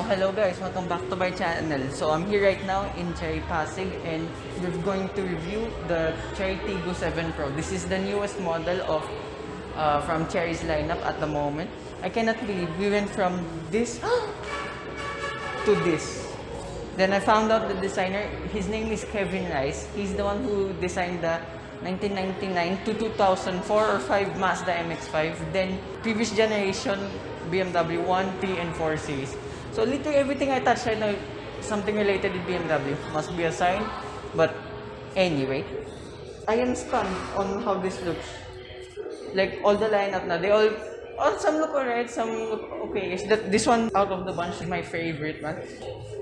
hello guys, welcome back to my channel. So I'm here right now in Chery Pasig and we're going to review the Chery Tiggo 7 Pro. This is the newest model of from Chery's lineup at the moment. I cannot believe we went from this to this. Then I found out the designer, his name is Kevin Rice. He's the one who designed the 1999 to 2004 or 5 Mazda MX-5. Then previous generation BMW 1, 3, and 4 series. So literally everything I touch right now is something related with BMW. Must be a sign. But anyway, I am stunned on how this looks. Like all the lineup now, they all some look alright, some look okay. This one out of the bunch is my favorite one.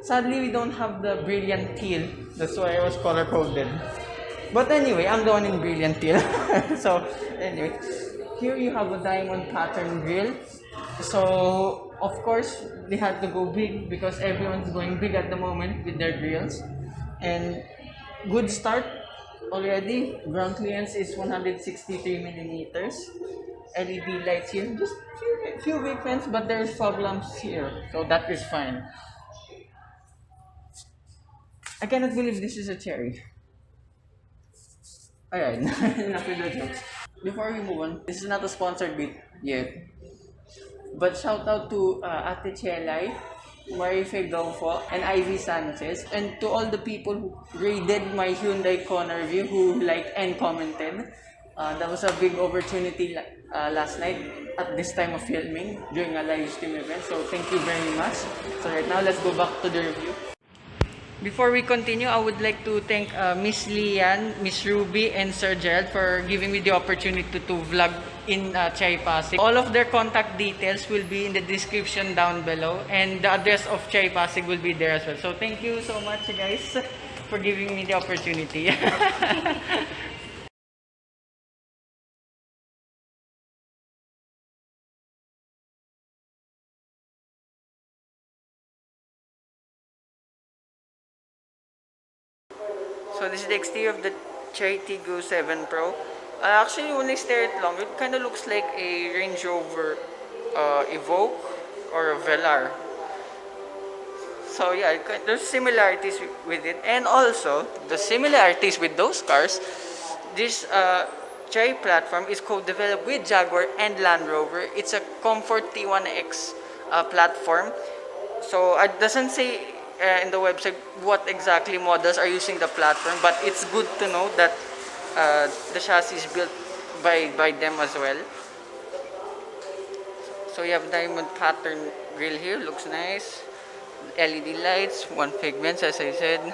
Sadly, we don't have the brilliant teal. That's why I was color coded. But anyway, I'm the one in brilliant teal. So anyway, here you have a diamond pattern grille. So of course they had to go big because everyone's going big at the moment with their grills. And good start already. Ground clearance is 163 millimeters. LED lights here, just few big fans, but there's fog lamps here, so that is fine. I cannot believe this is a Chery. Alright, enough with the jokes. Before we move on, this is not a sponsored bit yet. But shout out to Ate Chelay, Marife Gaufo, and Ivy Sanchez, and to all the people who graded my Hyundai Kona review, who liked and commented. That was a big opportunity last night at this time of filming during a live stream event. So thank you very much. So right now, let's go back to the review. Before we continue, I would like to thank Miss Lhyan, Miss Ruby, and Sir Jerald for giving me the opportunity to vlog in Chery Pasig. All of their contact details will be in the description down below, and the address of Chery Pasig will be there as well. So thank you so much, guys, for giving me the opportunity. So this is the exterior of the Chery Tiggo 7 Pro. Actually, when I stare at it long, it kind of looks like a Range Rover Evoque or a Velar. So yeah, there's similarities with it, and also the similarities with those cars. This Chery platform is co-developed with Jaguar and Land Rover. It's a Comfort T1X platform. So it doesn't say in the website what exactly models are using the platform, but it's good to know that the chassis is built by them as well. So you have diamond pattern grille here, looks nice. LED lights, one pigments as I said.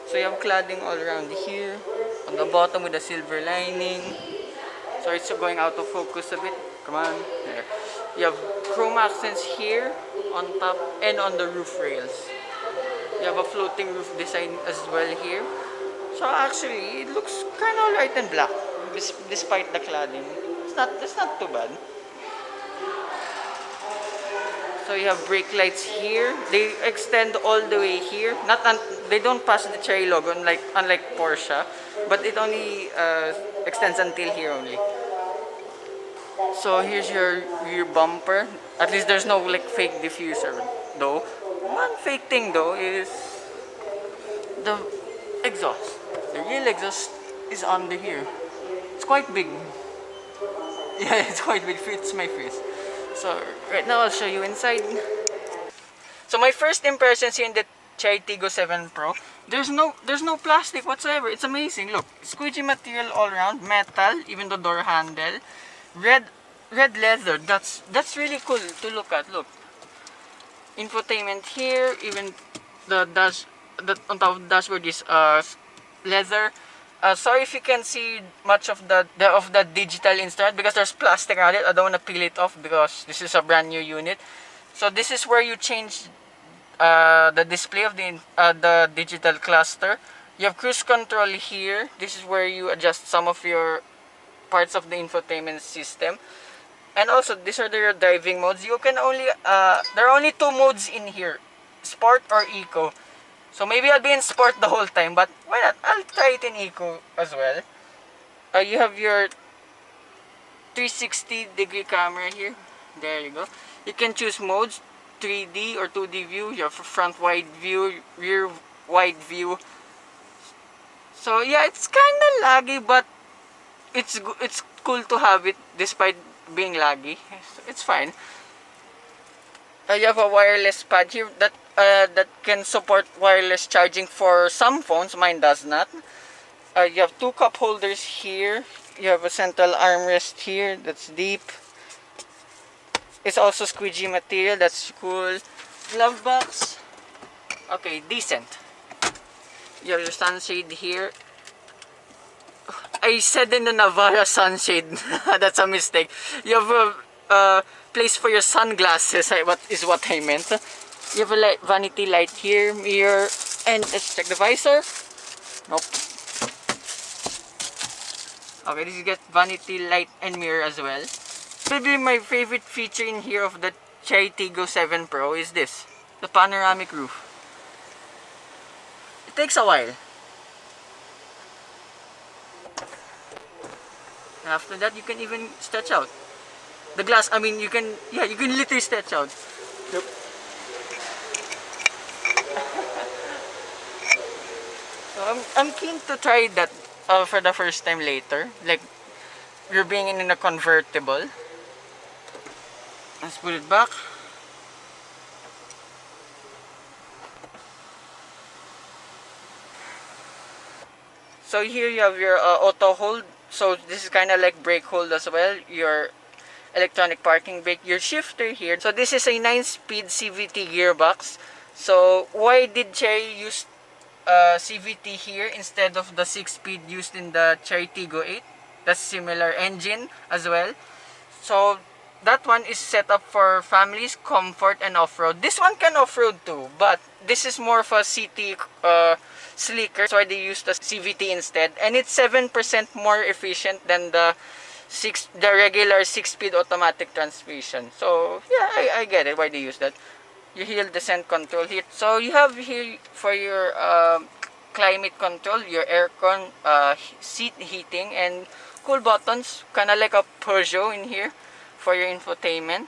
So you have cladding all around here on the bottom with a silver lining. So it's going out of focus a bit. Come on, there. You have chrome accents here on top and on the roof rails. You have a floating roof design as well here. So actually, it looks kind of light and black despite the cladding. It's not too bad. So you have brake lights here. They extend all the way here. They don't pass the Chery logo unlike Porsche, but it only extends until here only. So here's your rear bumper. At least there's no like fake diffuser though. One fake thing though is the exhaust. The real exhaust is under here. It's quite big. Yeah, it's quite big. Fits my face. So right now I'll show you inside. So my first impressions here in the Chery Tiggo 7 Pro, there's no plastic whatsoever. It's amazing. Look, squeegee material all around, metal, even the door handle, red leather. That's really cool to look at. Look. Infotainment here, even the on top of the dashboard is leather. Sorry if you can see much of the digital instrument because there's plastic around it. I don't want to peel it off because this is a brand new unit. So this is where you change the display of the digital cluster. You have cruise control here. This is where you adjust some of your parts of the infotainment system. And also, these are their driving modes. You can only, there are only 2 modes in here, Sport or Eco. So maybe I'll be in Sport the whole time, but why not? I'll try it in Eco as well. You have your 360-degree camera here. There you go. You can choose modes, 3D or 2D view. You have a front wide view, rear wide view. So yeah, it's kind of laggy, but it's cool to have it despite being laggy. It's fine. You have a wireless pad here that can support wireless charging for some phones. Mine does not. You have two cup holders here. You have a central armrest here that's deep. It's also squeegee material. That's cool. Glove box. Okay, decent. You have your sunshade here. I said in the Navara sunshade. That's a mistake. You have a place for your sunglasses. What I meant. You have a vanity light here, mirror, and let's check the visor. Nope. Okay, this is get vanity light and mirror as well. Probably my favorite feature in here of the Chery Tiggo 7 Pro is this, the panoramic roof. It takes a while. After that, you can even stretch out the glass. I mean, you can literally stretch out. Yep. So I'm keen to try that for the first time later. Like, you're being in a convertible. Let's put it back. So here you have your auto hold. So this is kind of like brake hold as well. Your electronic parking brake. Your shifter here. So this is a 9-speed CVT gearbox. So why did Chery use CVT here instead of the 6-speed used in the Chery Tiggo 8? That's similar engine as well. So that one is set up for families, comfort, and off-road. This one can off-road too, but this is more of a city sleeker. That's why they use the CVT instead, and it's 7% more efficient than the regular 6-speed automatic transmission. So yeah, I get it why they use that. You hill descent control here. So you have here for your climate control, your aircon, seat heating, and cool buttons, kind of like a Peugeot in here for your infotainment.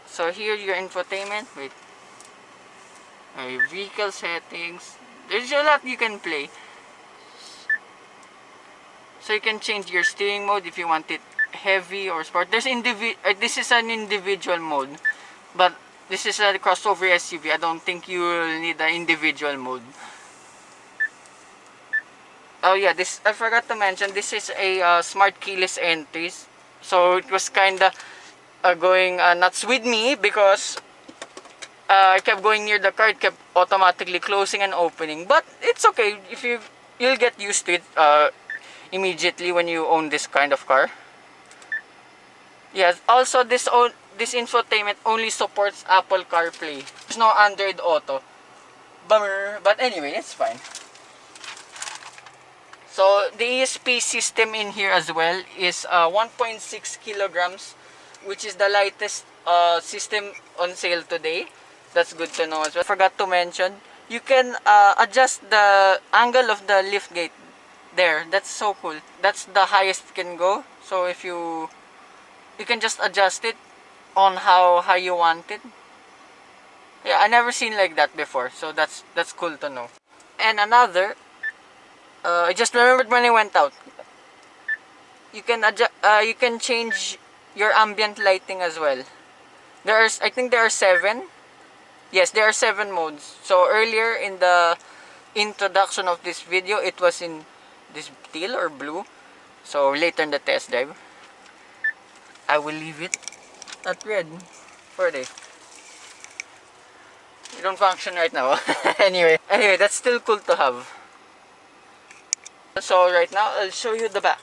So here your infotainment. Wait. Your vehicle settings. There's a lot you can play. So you can change your steering mode if you want it heavy or sport. This is an individual mode, but this is a crossover SUV. I don't think you will need an individual mode. Oh yeah, I forgot to mention, this is a smart keyless entries. So it was kinda going nuts with me because I kept going near the car. It kept automatically closing and opening. But it's okay if you'll get used to it immediately when you own this kind of car. Yes. Also, this infotainment only supports Apple CarPlay. There's no Android Auto. Bummer. But anyway, it's fine. So the Esp system in here as well is 1.6 kilograms, which is the lightest system on sale today. That's good to know as well. Forgot to mention, you can adjust the angle of the lift gate there. That's so cool. That's the highest it can go. So if you can just adjust it on how high you want it. Yeah, I never seen like that before. So that's cool to know. And another, I just remembered when I went out. You can adjust. You can change your ambient lighting as well. I think there are 7. Yes, there are 7 modes. So earlier in the introduction of this video, it was in this teal or blue. So later in the test drive, I will leave it at red for a day. It don't function right now. Anyway, that's still cool to have. So right now, I'll show you the back.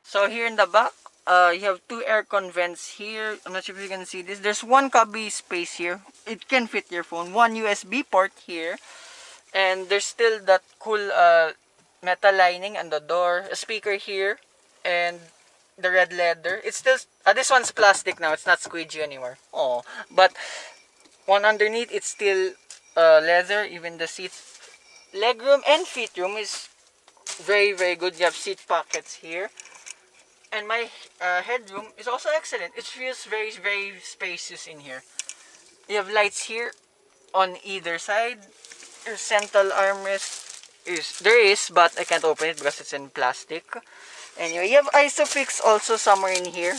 So here in the back, you have 2 aircon vents here. I'm not sure if you can see this. There's 1 cubby space here. It can fit your phone. 1 USB port here. And there's still that cool metal lining on the door. A speaker here. And the red leather. It's still... this one's plastic now. It's not squeegee anymore. Oh, but one underneath, it's still leather. Even the seats. Legroom and feetroom is very, very good. You have seat pockets here. And my headroom is also excellent. It feels very, very spacious in here. You have lights here on either side. Your central armrest is, but I can't open it because it's in plastic. Anyway, you have Isofix also somewhere in here.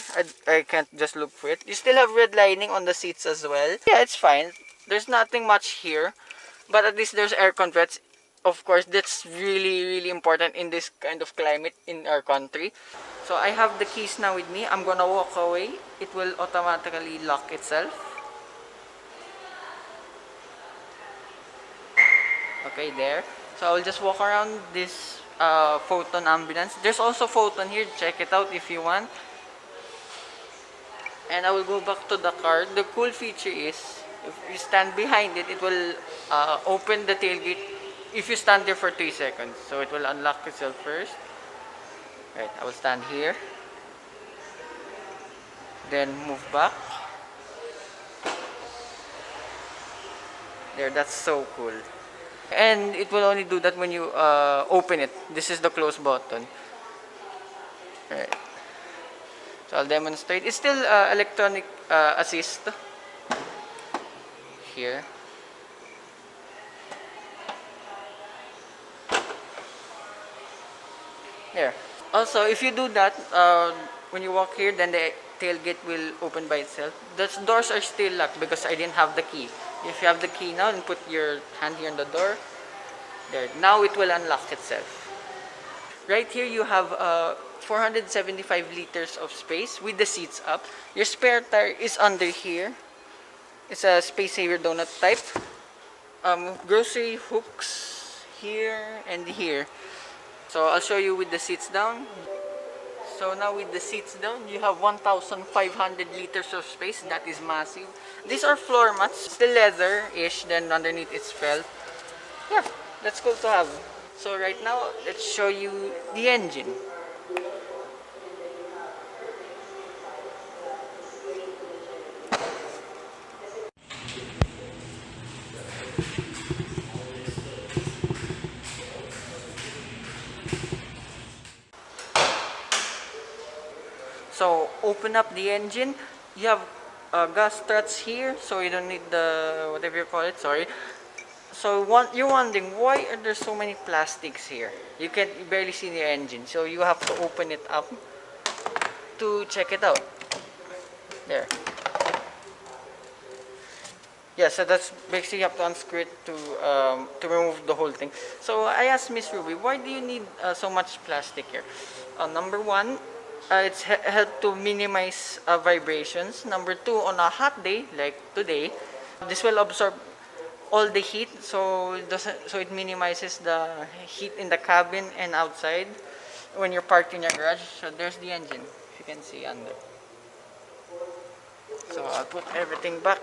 I can't just look for it. You still have red lining on the seats as well. Yeah, it's fine. There's nothing much here, but at least there's aircon vents. Of course, that's really, really important in this kind of climate in our country. So I have the keys now with me. I'm gonna walk away. It will automatically lock itself. Okay, there. So I'll just walk around this photon ambulance. There's also photon here. Check it out if you want. And I will go back to the car. The cool feature is, if you stand behind it, it will open the tailgate if you stand there for 3 seconds. So it will unlock itself first. Right, I will stand here. Then move back. There, that's so cool. And it will only do that when you open it. This is the close button. Right. So I'll demonstrate. It's still electronic assist here. There. Also, if you do that, when you walk here, then the tailgate will open by itself. The doors are still locked because I didn't have the key. If you have the key now and put your hand here on the door, there. Now it will unlock itself. Right here you have 475 liters of space with the seats up. Your spare tire is under here. It's a space saver donut type. Grocery hooks here and here. So I'll show you with the seats down. So now with the seats down, you have 1,500 liters of space. That is massive. These are floor mats, still leather-ish, then underneath it's felt. Yeah, that's cool to have. So right now, let's show you the engine. So open up the engine. You have gas struts here, so you don't need the whatever you call it. Sorry. So you're wondering why are there so many plastics here? You barely see the engine, so you have to open it up to check it out. There. Yeah, so that's basically you have to unscrew it to remove the whole thing. So I asked Miss Ruby, why do you need so much plastic here? Number one, it's helped to minimize vibrations. Number two, on a hot day like today, this will absorb all the heat, so it minimizes the heat in the cabin and outside when you're parked in your garage. So there's the engine, if you can see under. So I'll put everything back.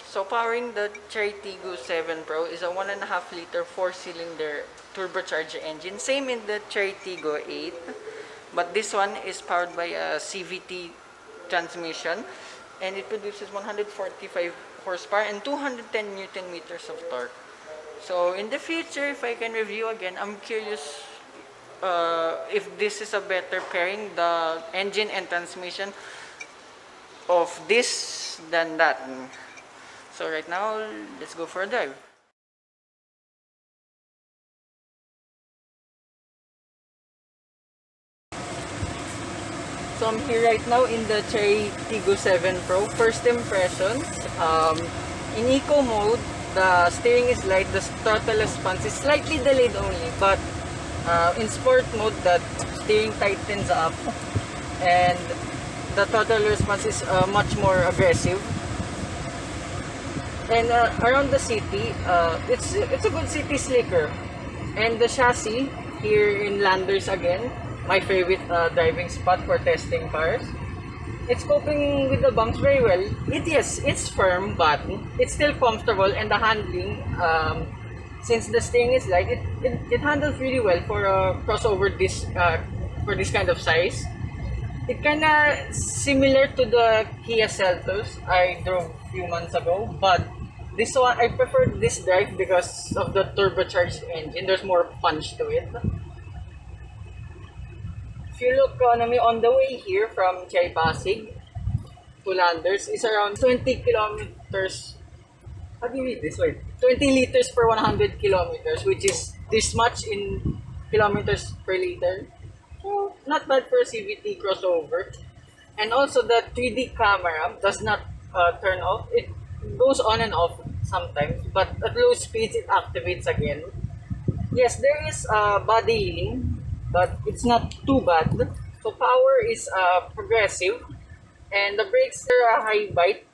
So powering the Chery Tiggo 7 Pro is a 1.5 liter 4-cylinder turbocharged engine. Same in the Chery Tiggo 8. But this one is powered by a CVT transmission, and it produces 145 horsepower and 210 Newton meters of torque. So in the future, if I can review again, I'm curious if this is a better pairing, the engine and transmission of this than that. So right now, let's go for a drive. So I'm here right now in the Chery Tiggo 7 Pro. First impressions, in eco mode, the steering is light, the throttle response is slightly delayed only, but in sport mode, the steering tightens up and the throttle response is much more aggressive. And around the city, it's a good city slicker. And the chassis here in Landers again, my favorite driving spot for testing cars. It's coping with the bumps very well. It's firm, but it's still comfortable, and the handling, since the steering is light, it handles really well for a crossover for this kind of size. It kinda similar to the Kia Seltos I drove a few months ago, but this one I prefer this drive because of the turbocharged engine. There's more punch to it. If you look on the way here from Chery Pasig to Landers is around 20 kilometers how do you read this? Wait, 20 liters per 100 kilometers, which is this much in kilometers per liter. So, not bad for a CVT crossover. And also the 3D camera does not turn off. It goes on and off sometimes, but at low speeds it activates again. Yes, there is body healing, but it's not too bad. So power is progressive, and the brakes are a high bite.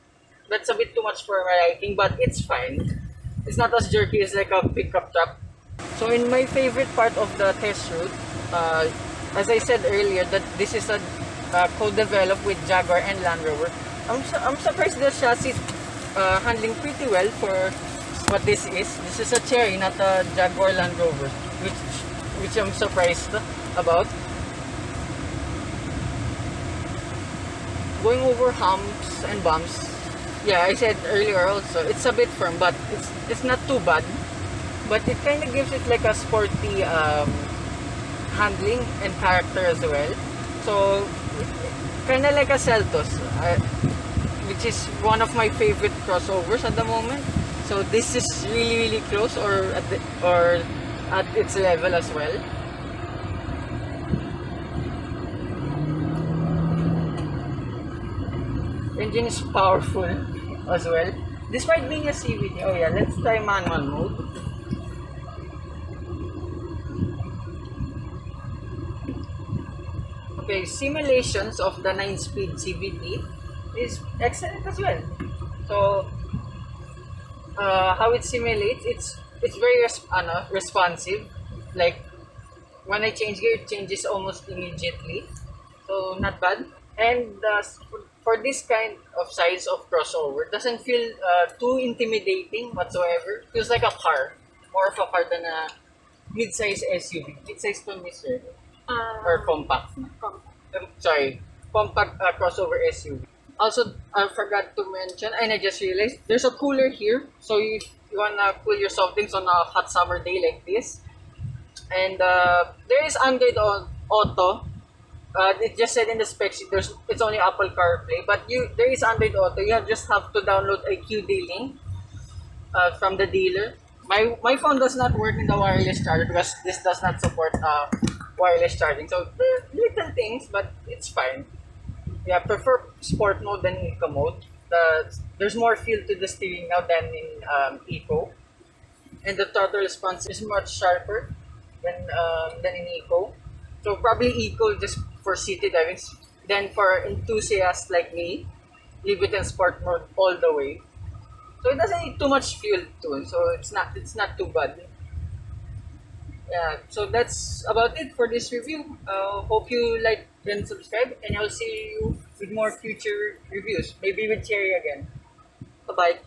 That's a bit too much for my liking, but it's fine. It's not as jerky as like a pickup truck. So in my favorite part of the test route, as I said earlier, that this is a co-developed with Jaguar and Land Rover. I'm surprised the chassis handling pretty well for what this is. This is a Chery, not a Jaguar Land Rover, which I'm surprised about. Going over humps and bumps, yeah, I said earlier also, it's a bit firm, but it's not too bad. But it kind of gives it like a sporty handling and character as well. So, kind of like a Seltos, which is one of my favorite crossovers at the moment. So this is really close, or at its level as well. Engine is powerful as well, despite being a CVT. Oh yeah, let's try manual mode. Okay, simulations of the 9-speed CVT is excellent as well. So, how it simulates, it's very responsive. Like when I change gear, it changes almost immediately. So not bad. And for this kind of size of crossover, it doesn't feel too intimidating whatsoever. It feels like a car, more of a car than a mid-size SUV. Mid-size to Mr. Or compact. Sorry, compact crossover SUV. Also, I forgot to mention, and I just realized, there's a cooler here. So you wanna cool your soft drinks on a hot summer day like this. And there is Android Auto. It just said in the spec sheet it's only Apple CarPlay, but there is Android Auto. You just have to download a QD link from the dealer. My phone does not work in the wireless charger because this does not support wireless charging. So little things, but it's fine. Yeah, prefer sport mode than eco mode. There's more feel to the steering now than in eco, and the throttle response is much sharper than in eco. So probably eco just for city driving. Then for enthusiasts like me, leave it in sport mode all the way. So it doesn't need too much fuel too. So it's not too bad. Yeah, so that's about it for this review. Hope you like and subscribe, and I'll see you with more future reviews. Maybe with Chery again. Bye bye.